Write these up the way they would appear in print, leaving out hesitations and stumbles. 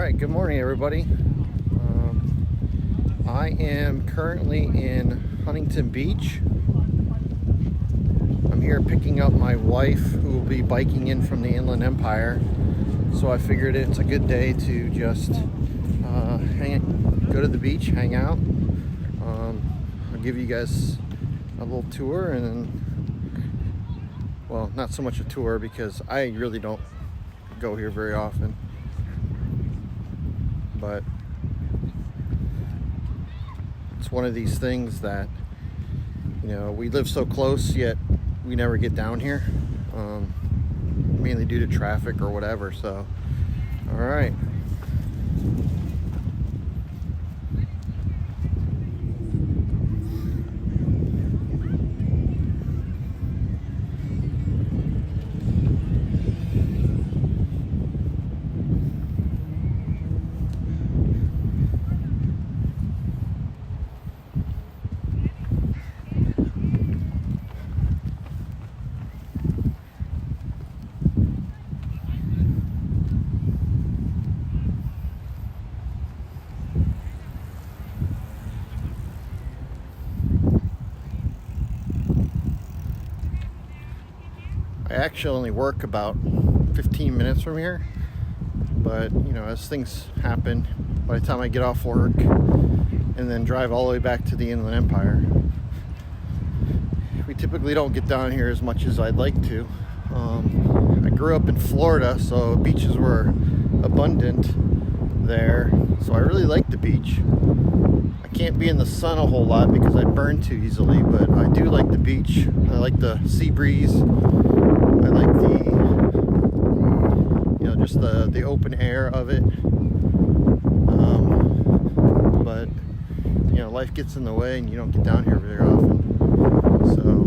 Alright, good morning everybody. I am currently in Huntington Beach. I'm here picking up my wife who will be biking in from the Inland Empire. So I figured it's a good day to just go to the beach, hang out. I'll give you guys a little tour and, well, not so much a tour because I really don't go here very often. But it's one of these things that, you know, we live so close yet we never get down here, mainly due to traffic or whatever. So all right, I actually only work about 15 minutes from here, but you know, as things happen, by the time I get off work and then drive all the way back to the Inland Empire, we typically don't get down here as much as I'd like to. I grew up in Florida, so beaches were abundant there, so I really like the beach. I can't be in the sun a whole lot because I burn too easily, but I do like the beach. I like the sea breeze. I like the, you know, just the open air of it. But you know, life gets in the way and you don't get down here very often. So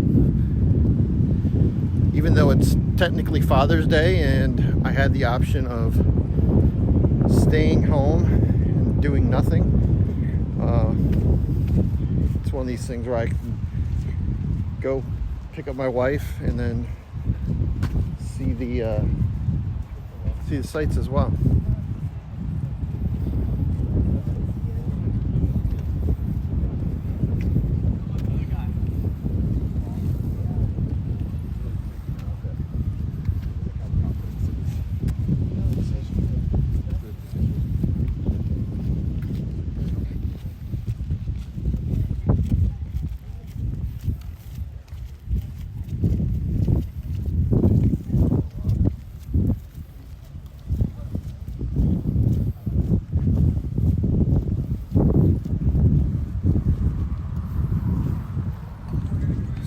even though it's technically Father's Day and I had the option of staying home and doing nothing, it's one of these things where I can go pick up my wife and then see the sights as well.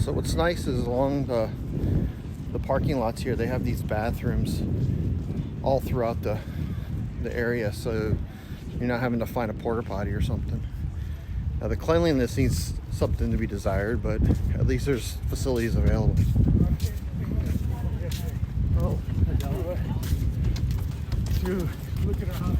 So what's nice is along the parking lots here, they have these bathrooms all throughout the area, so you're not having to find a porta potty or something. Now the cleanliness needs something to be desired, but at least there's facilities available. Oh, dude, look at her.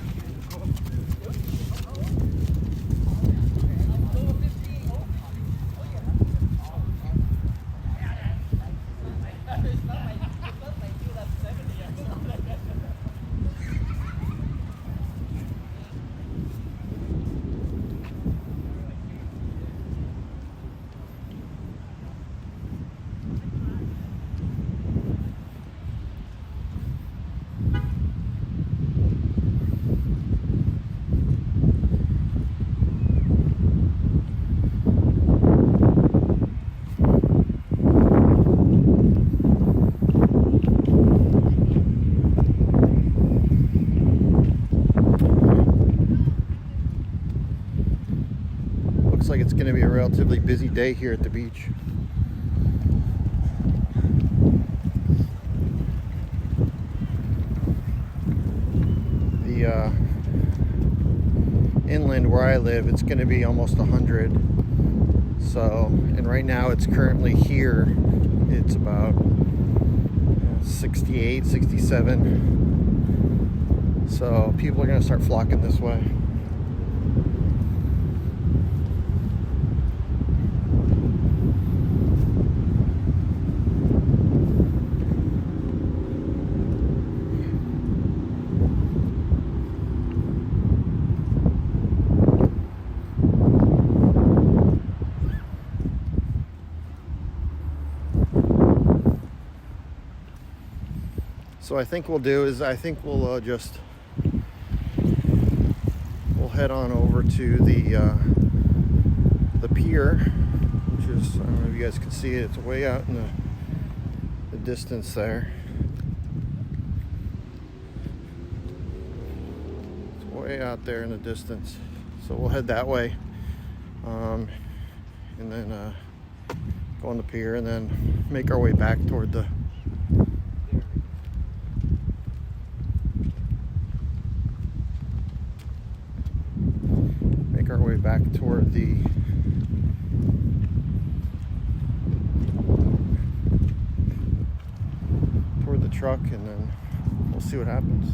Looks like it's going to be a relatively busy day here at the beach. The inland where I live, it's going to be almost 100. So, and right now it's currently here, it's about 68, 67. So people are going to start flocking this way. So I think we'll do is we'll head on over to the pier, which is, I don't know if you guys can see it. It's way out in the distance there. It's way out there in the distance. So we'll head that way, and then go on the pier, and then make our way back toward the truck, and then we'll see what happens.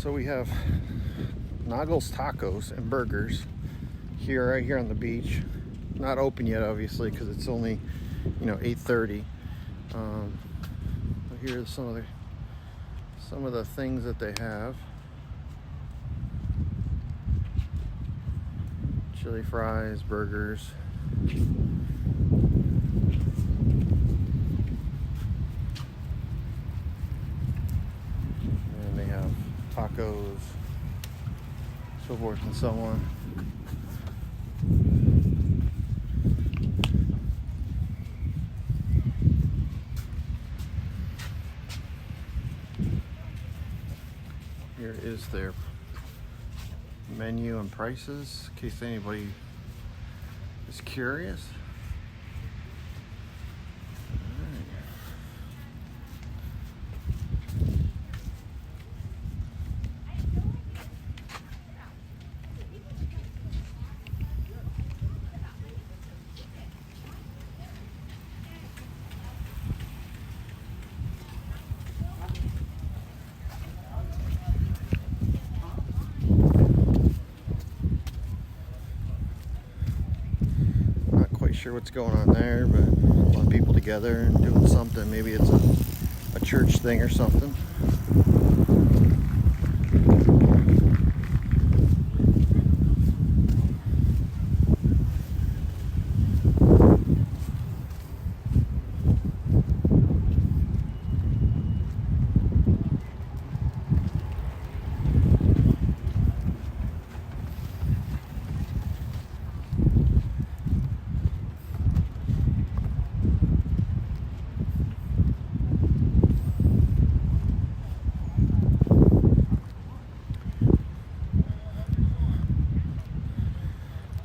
So we have Nagel's Tacos and Burgers here, right here on the beach. Not open yet, obviously, because it's only, 8:30. But here's some of the things that they have. Chili fries, burgers. And they have tacos, so forth and so on. Here is their menu and prices, in case anybody is curious. Sure what's going on there, but a lot of people together and doing something. Maybe it's a church thing or something.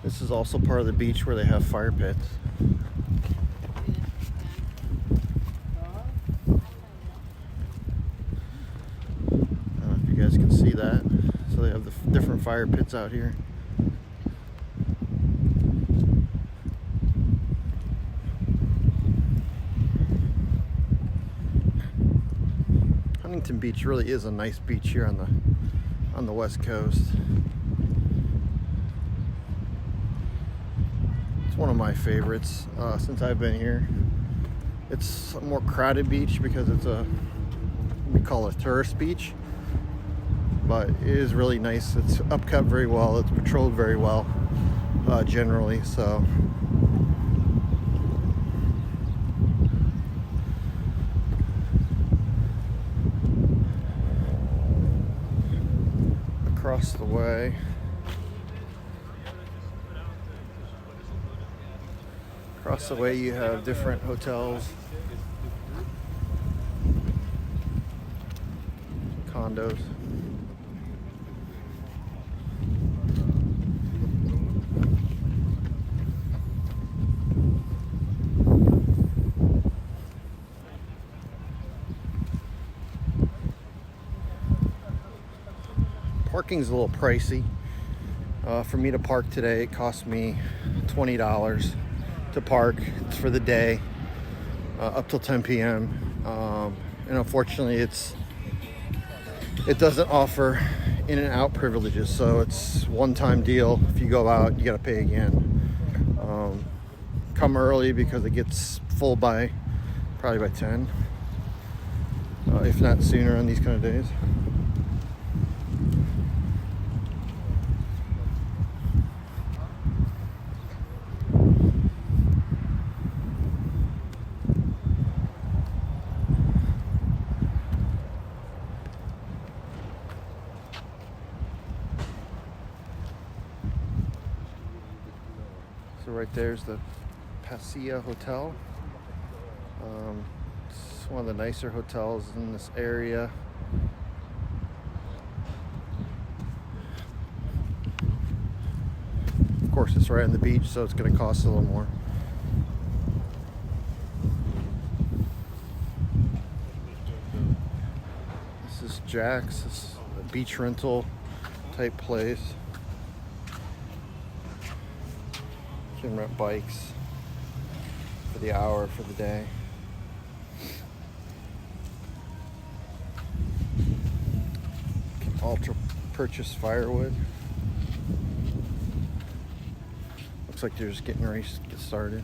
This is also part of the beach where they have fire pits. I don't know if you guys can see that. So they have the different fire pits out here. Huntington Beach really is a nice beach here on the West Coast. It's one of my favorites since I've been here. It's a more crowded beach because it's we call it a tourist beach, but it is really nice. It's upcut very well. It's patrolled very well, generally. So across the way. Across the way you have different hotels, condos. Parking's a little pricey. For me to park today, it cost me $20 to park. It's for the day, up till 10 p.m. And unfortunately, it doesn't offer in and out privileges, so it's one-time deal. If you go out, you got to pay again. Come early because it gets full by probably by 10, if not sooner on these kind of days. So right there's the Pasilla Hotel. It's one of the nicer hotels in this area. Of course, it's right on the beach, so it's going to cost a little more. This is Jack's. This is a beach rental type place. You can rent bikes for the hour, for the day. You can also purchase firewood. Looks like they're just getting ready to get started.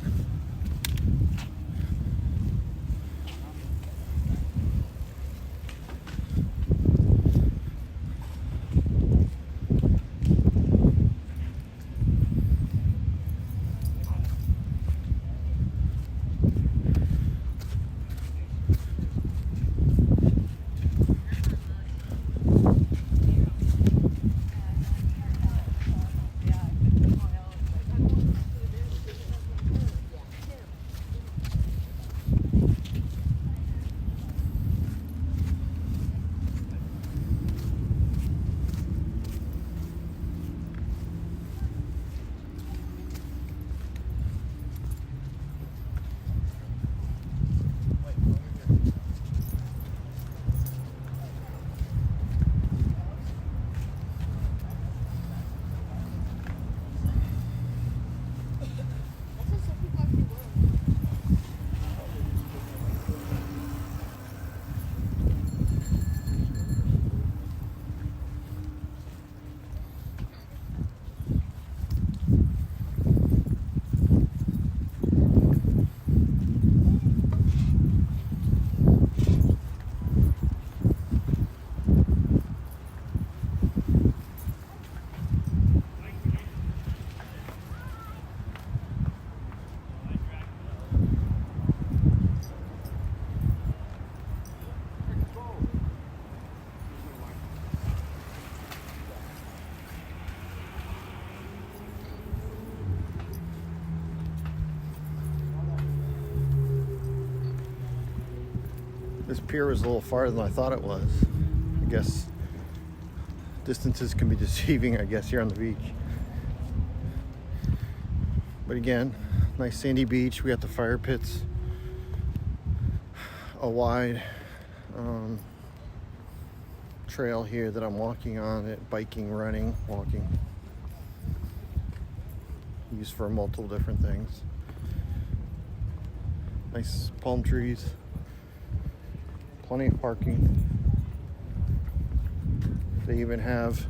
This pier was a little farther than I thought it was. I guess distances can be deceiving, I guess, here on the beach. But again, nice sandy beach. We got the fire pits, a wide trail here that I'm walking on it, biking, running, walking. Used for multiple different things. Nice palm trees. Plenty of parking. They even have,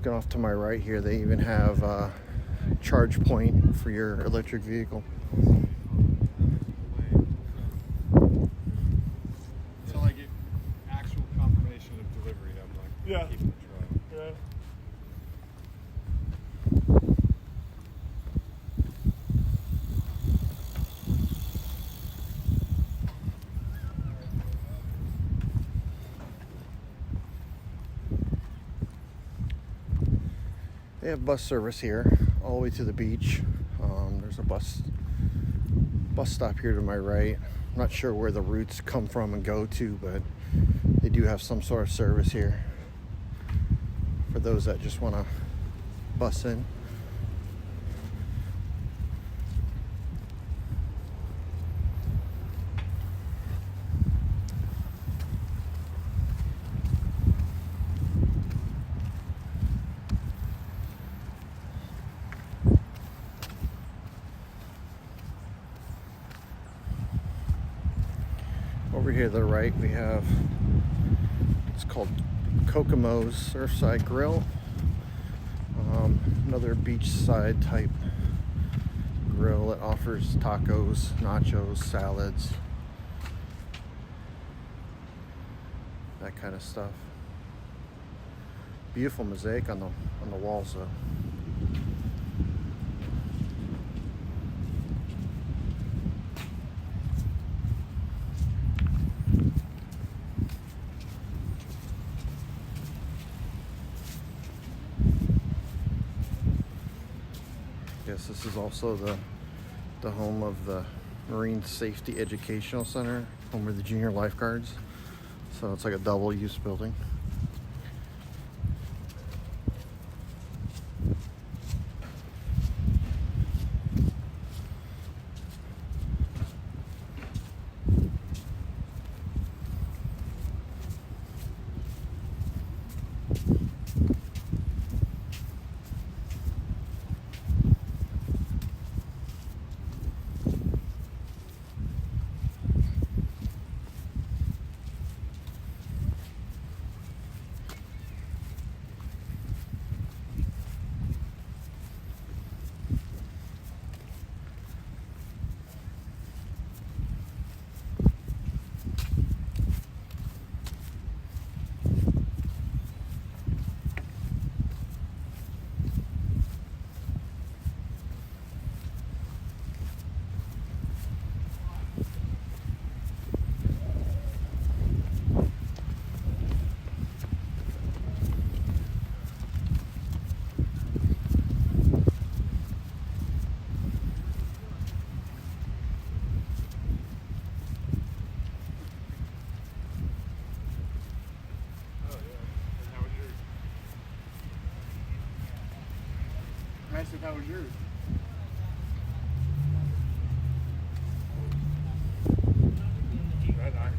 going off to my right here, they even have a charge point for your electric vehicle. Until I get actual confirmation of delivery, I'm like, Yeah. keeping the truck. Yeah. They have bus service here all the way to the beach. There's a bus stop here to my right. I'm not sure where the routes come from and go to, but they do have some sort of service here for those that just want to bus in. here to the right, we have, it's called Kokomo's Surfside Grill. Another beachside type grill that offers tacos, nachos, salads, that kind of stuff. Beautiful mosaic on the walls though. Yes, this is also the home of the Marine Safety Educational Center, home of the junior lifeguards. So it's like a double use building. I said, how was yours? Red eye.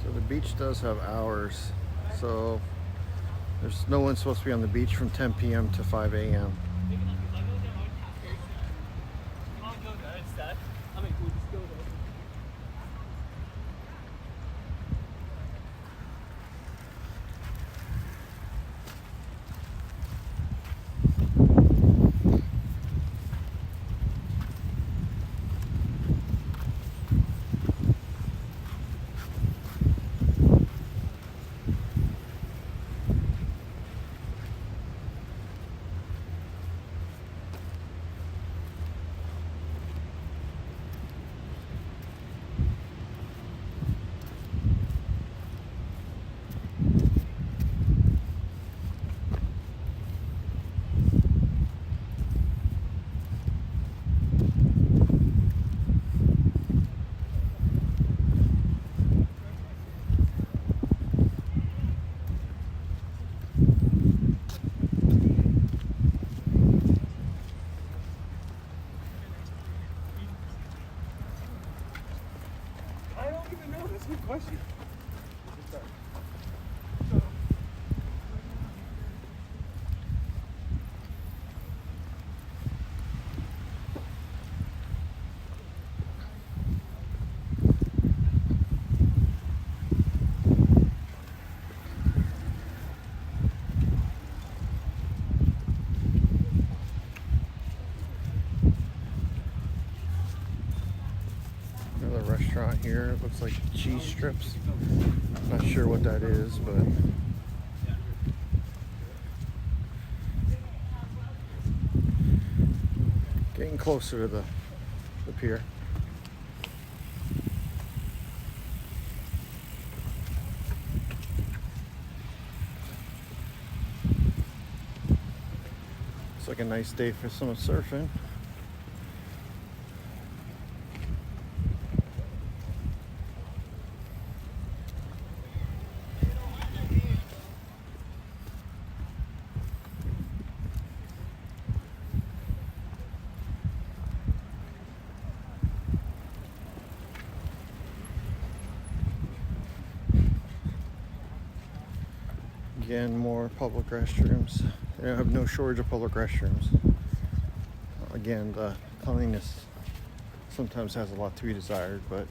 So the beach does have hours. So there's no one supposed to be on the beach from 10 p.m. to 5 a.m. I don't even know. That's a good question. Another restaurant here. It looks like cheese strips. Not sure what that is, but getting closer to the pier. Looks like a nice day for some surfing. Again, more public restrooms. They have no shortage of public restrooms. Again, the cleanliness sometimes has a lot to be desired, but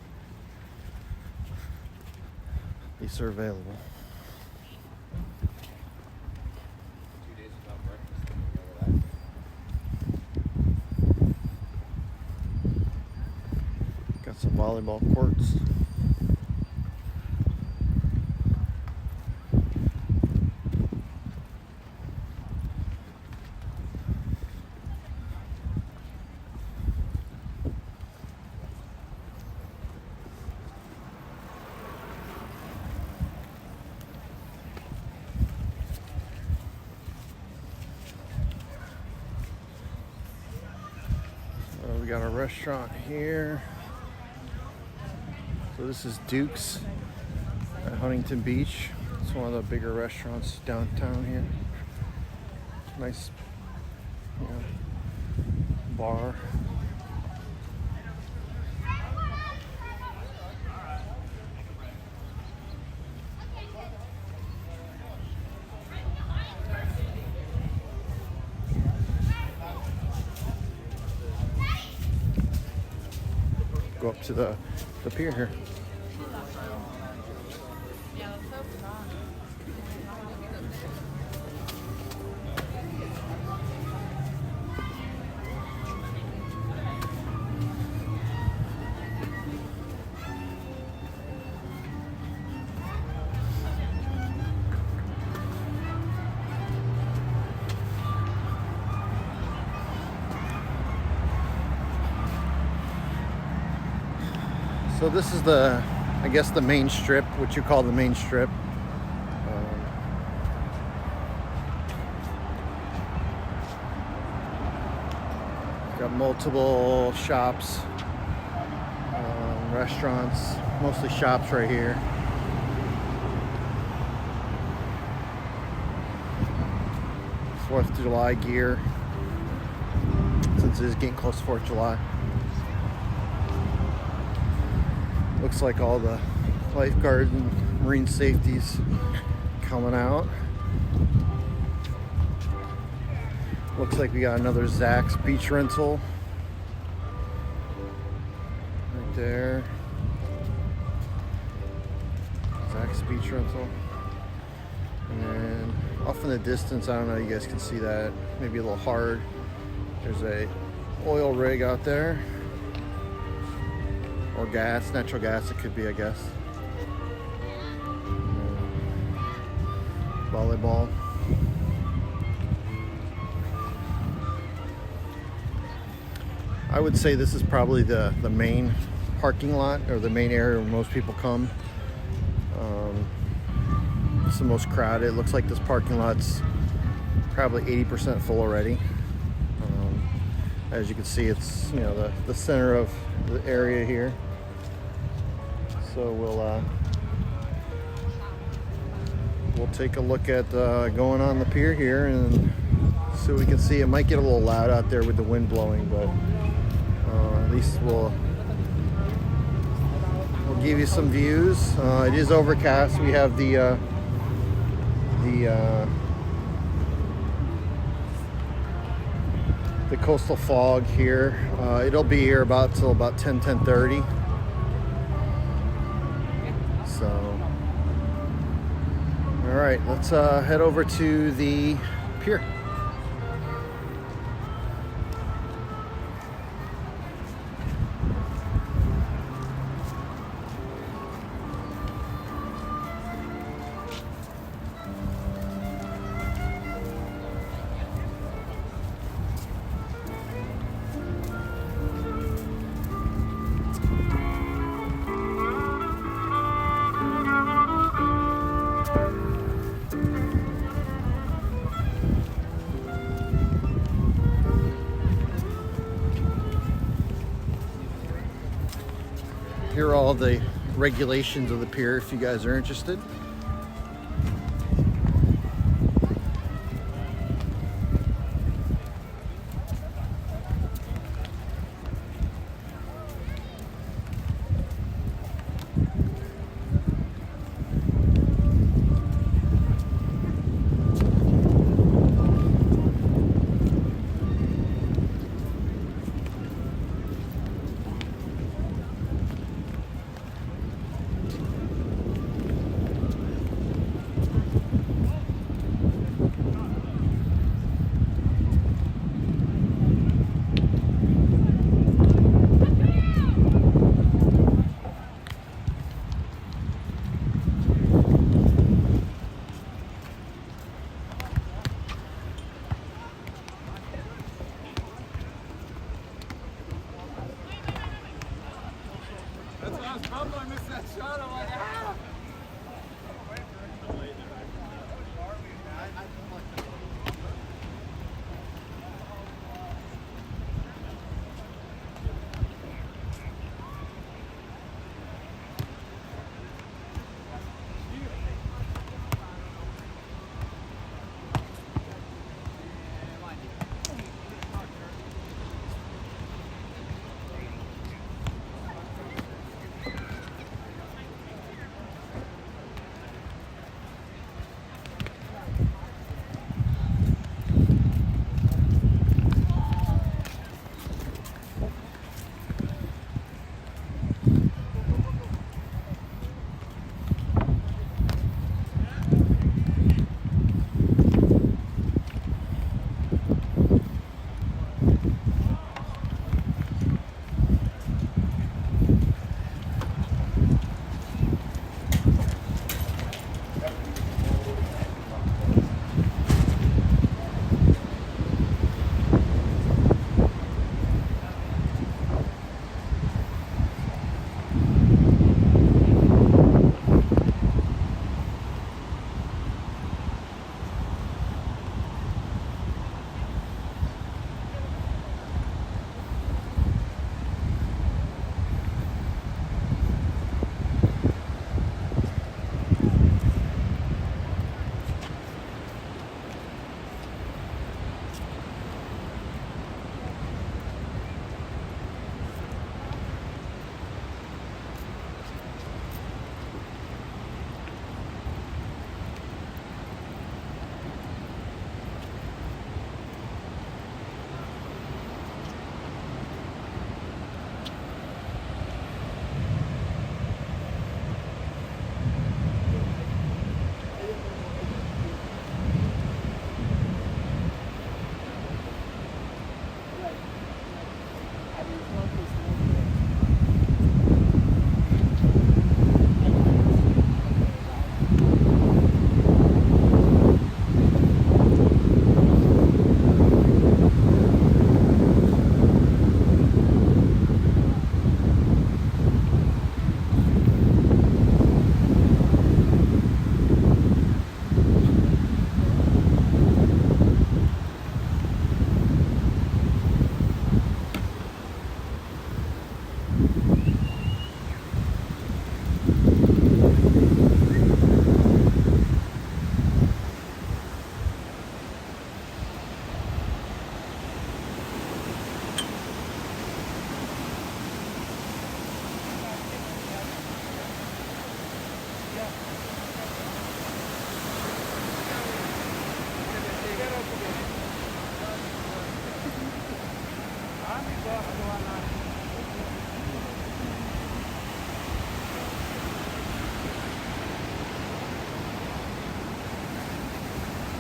these are available. 2 days without breakfast. Got some volleyball courts. We got a restaurant here. So this is Duke's at Huntington Beach. It's one of the bigger restaurants downtown here. Nice, bar. Go up to the pier here. So this is I guess the main strip, what you call the main strip. Got multiple shops, restaurants, mostly shops right here. Fourth of July gear, since it is getting close to 4th of July. Looks like all the lifeguard and marine safeties coming out. Looks like we got another Zach's beach rental right there. Zach's beach rental. And then off in the distance, I don't know, you guys can see that, maybe a little hard. There's a oil rig out there. Or gas, natural gas it could be, I guess. Volleyball. I would say this is probably the main parking lot, or the main area where most people come. It's the most crowded. It looks like this parking lot's probably 80% full already. As you can see, it's the center of the area here. So we'll take a look at going on the pier here and so we can see. It might get a little loud out there with the wind blowing, but at least we'll give you some views. It is overcast. We have the coastal fog here. It'll be here till about 10:30. So, all right, let's head over to the pier. Here are all the regulations of the pier if you guys are interested. shot. I'm like, ah!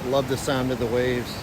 Love the sound of the waves.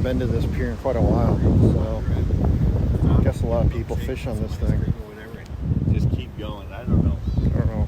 Been to this pier in quite a while, so I guess a lot of people fish on this thing. Just keep going. I don't know. I don't know.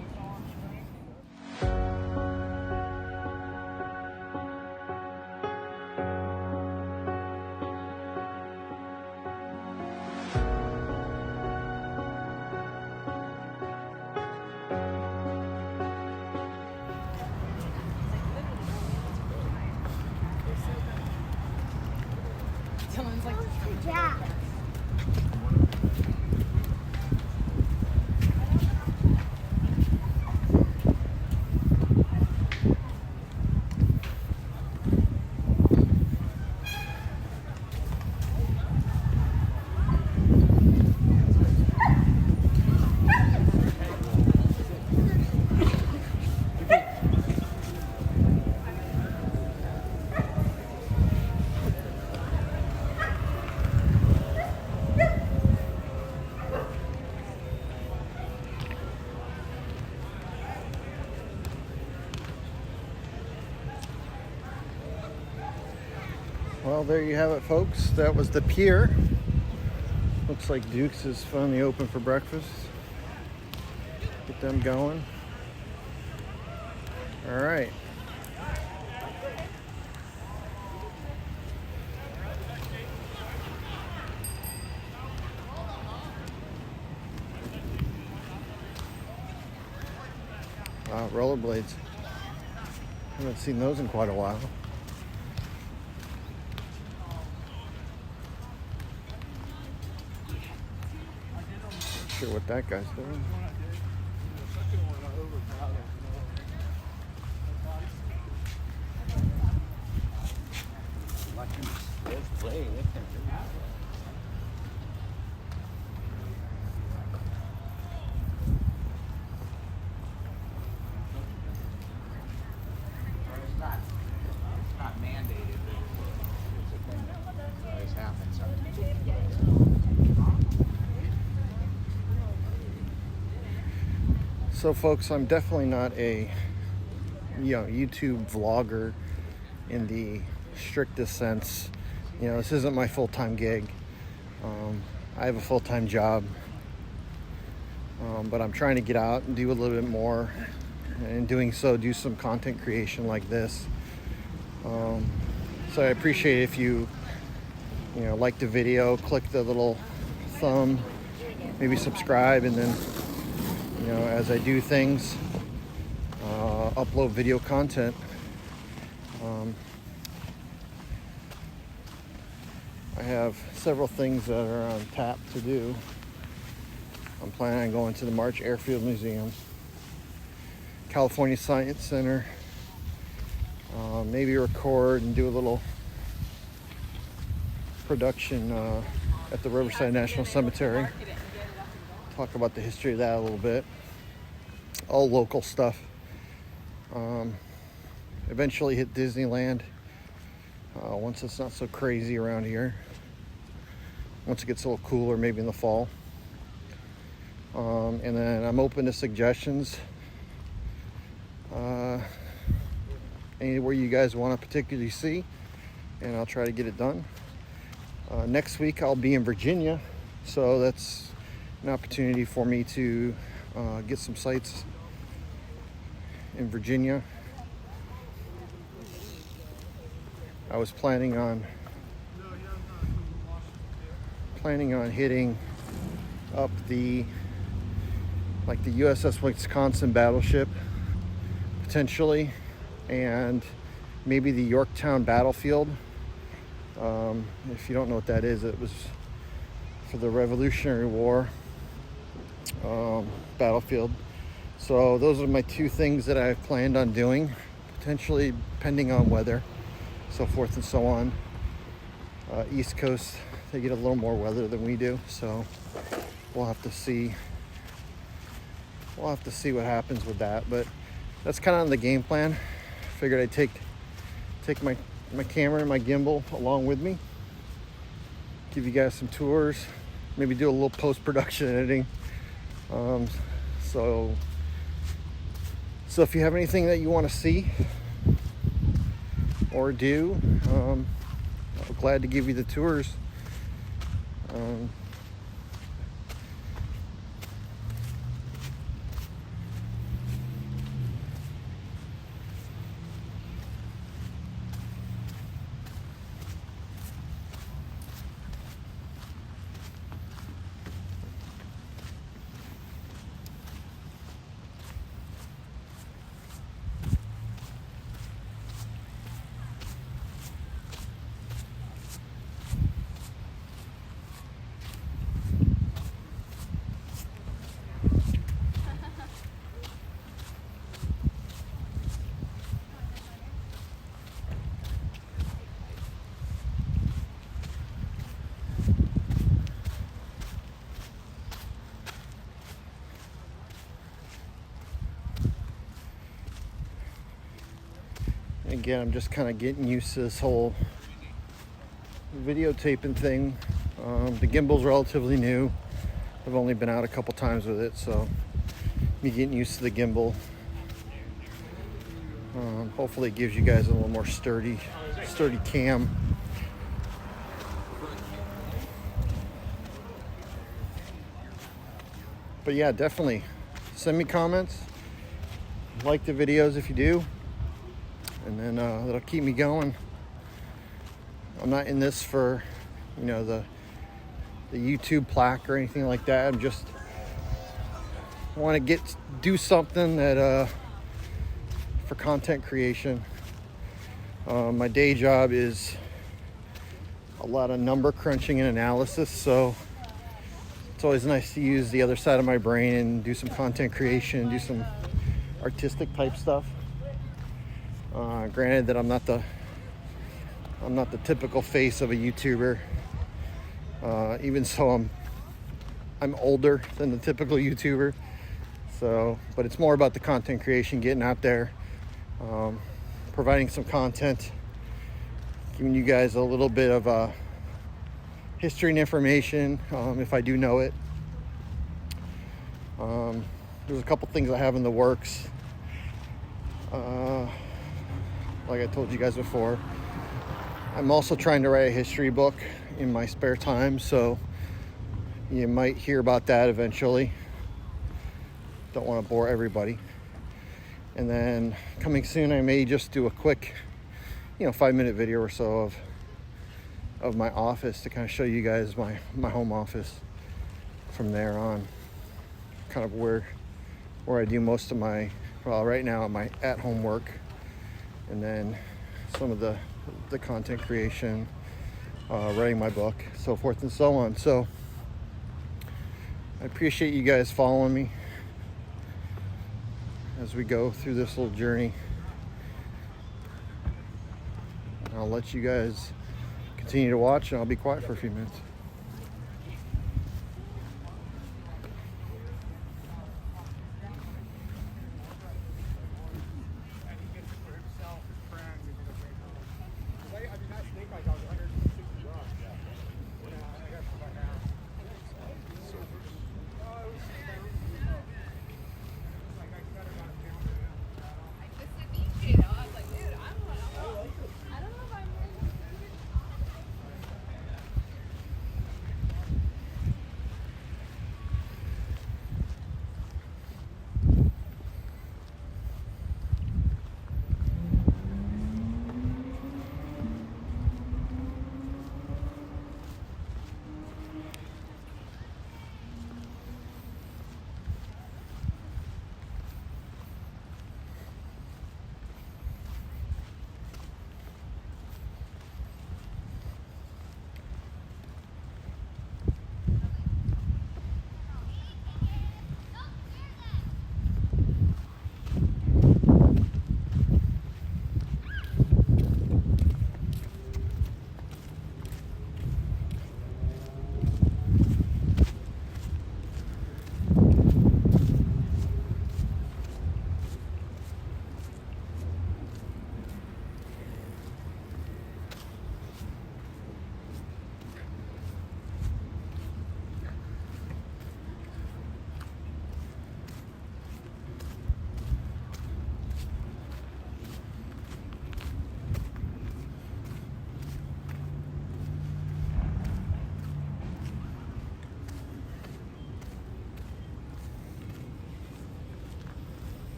Someone's like, Yeah. Well, there you have it, folks. That was the pier. Looks like Duke's is finally open for breakfast. Get them going. All right. Wow, rollerblades. Haven't seen those in quite a while. Not sure what that guy's doing. So folks, I'm definitely not a YouTube vlogger in the strictest sense. This isn't my full-time gig. I have a full-time job, but I'm trying to get out and do a little bit more, and in doing so, do some content creation like this. So I appreciate if you like the video, click the little thumb, maybe subscribe, and then as I do things, upload video content. I have several things that are on tap to do. I'm planning on going to the March Airfield Museum, California Science Center, maybe record and do a little production at the Riverside National Cemetery. Talk about the history of that a little bit. All local stuff. Eventually hit Disneyland once it's not so crazy around here. Once it gets a little cooler, maybe in the fall. And then I'm open to suggestions. Anywhere you guys want to particularly see, and I'll try to get it done. Next week I'll be in Virginia, so that's an opportunity for me to get some sights in Virginia. I was planning on hitting up the USS Wisconsin battleship potentially, and maybe the Yorktown battlefield. If you don't know what that is, it was for the Revolutionary War battlefield. So those are my two things that I've planned on doing, potentially depending on weather, so forth and so on. East Coast, they get a little more weather than we do, so we'll have to see. We'll have to see what happens with that, but that's kind of the game plan. Figured I'd take my camera and my gimbal along with me, give you guys some tours, maybe do a little post-production editing. So if you have anything that you want to see or do, I'm glad to give you the tours. again, I'm just kind of getting used to this whole videotaping thing. The gimbal's relatively new. I've only been out a couple times with it, so me getting used to the gimbal. Hopefully it gives you guys a little more sturdy cam. But yeah, definitely send me comments. Like the videos if you do, and then that'll keep me going. I'm not in this for, you know, the YouTube plaque or anything like that. I'm just want to do something that for content creation. My day job is a lot of number crunching and analysis, so it's always nice to use the other side of my brain and do some content creation, do some artistic type stuff. Granted that I'm not the typical face of a YouTuber. Even so, I'm older than the typical YouTuber. So, but it's more about the content creation, getting out there, providing some content, giving you guys a little bit of history and information, if I do know it. There's a couple things I have in the works. Like I told you guys before, I'm also trying to write a history book in my spare time, so you might hear about that eventually. Don't want to bore everybody. And then coming soon, I may just do a quick, 5-minute video or so of my office to kind of show you guys my home office from there on. Kind of where I do most of my, right now, my at-home work, and then some of the content creation, writing my book, so forth and so on. So I appreciate you guys following me as we go through this little journey. I'll let you guys continue to watch, and I'll be quiet for a few minutes.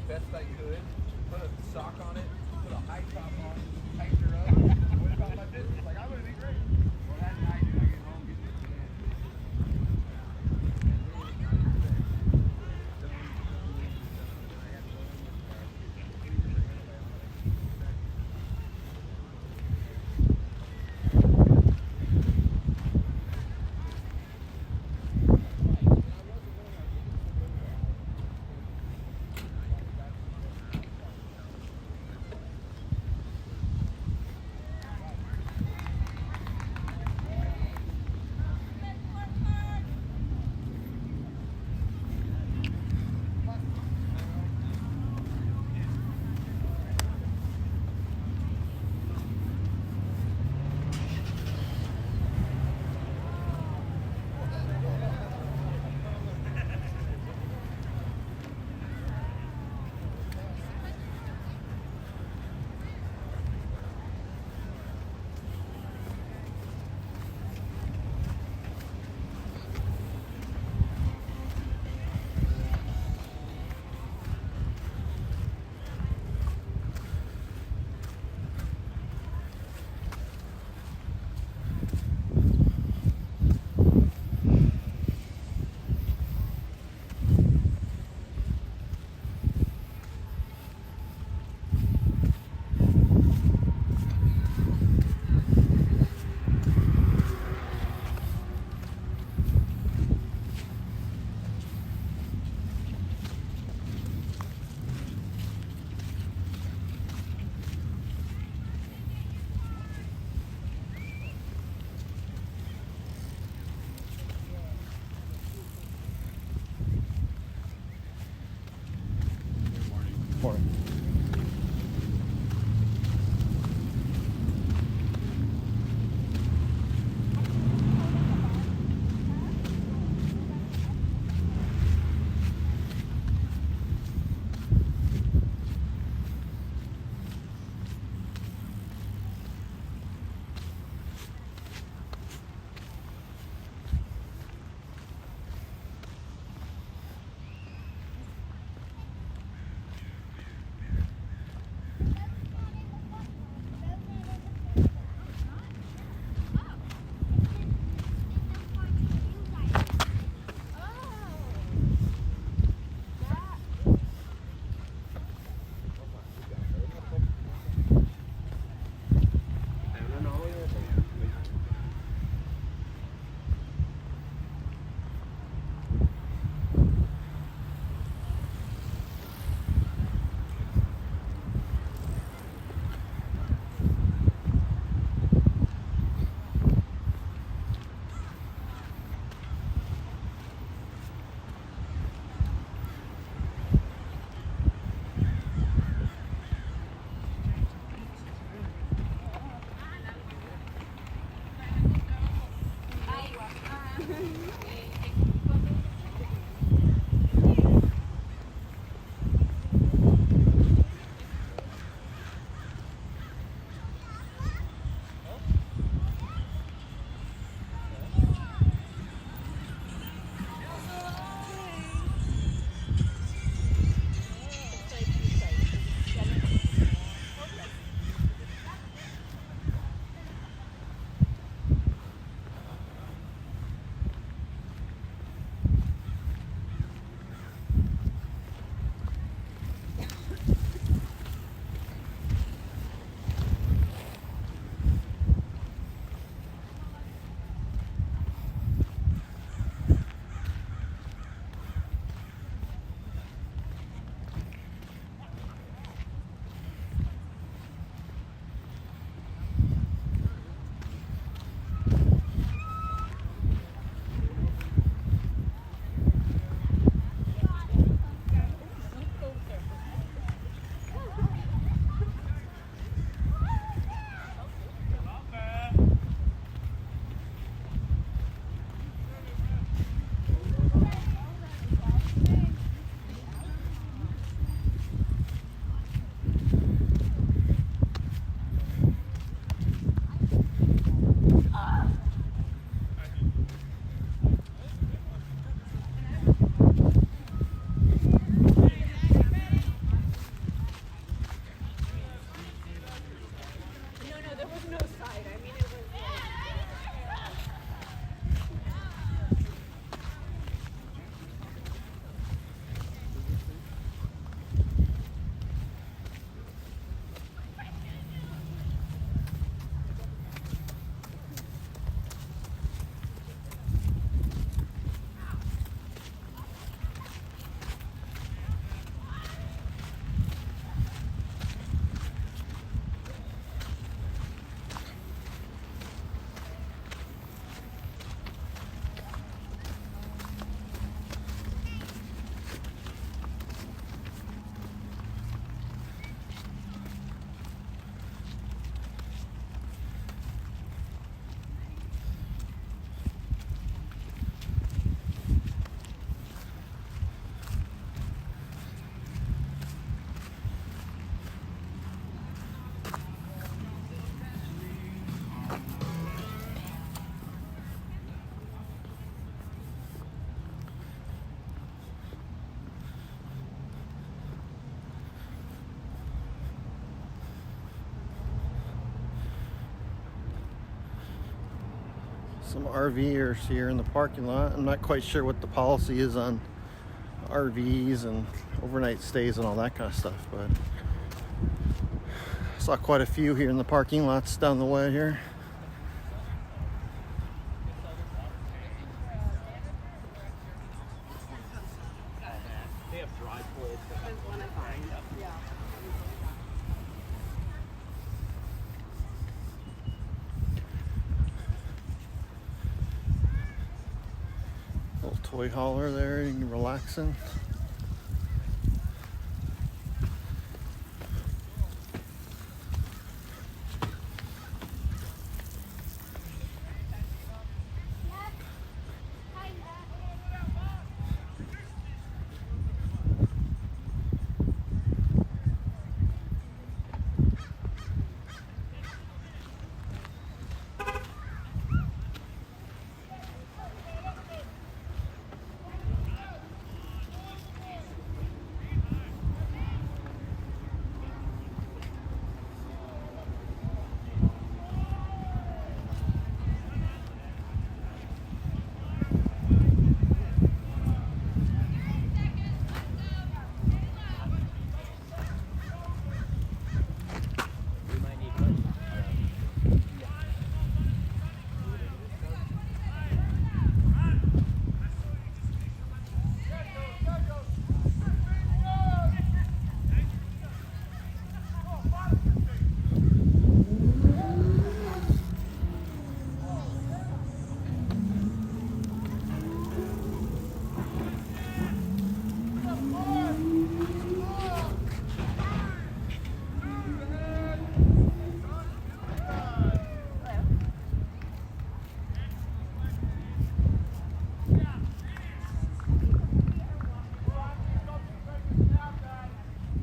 best I could, put a sock on it, put a high top on, tightened her up. What about my business? Like, I would have been great. Well, that night, when I get home, get this Some RVers here in the parking lot. I'm not quite sure what the policy is on RVs and overnight stays and all that kind of stuff, but I saw quite a few here in the parking lots down the way here. They have dry pools. Little toy hauler there, you can relaxing.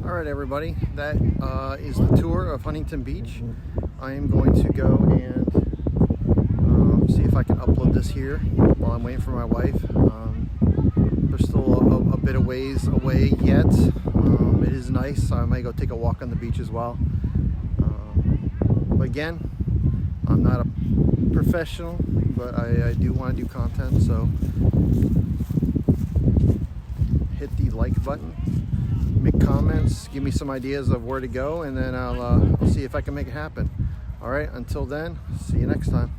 Alright everybody, that is the tour of Huntington Beach. I am going to go and see if I can upload this here while I'm waiting for my wife. There's still a bit of ways away yet. It is nice, so I might go take a walk on the beach as well. But again, I'm not a professional, but I do want to do content, so hit the like button. Make comments, give me some ideas of where to go, and then I'll see if I can make it happen. All right, until then, see you next time.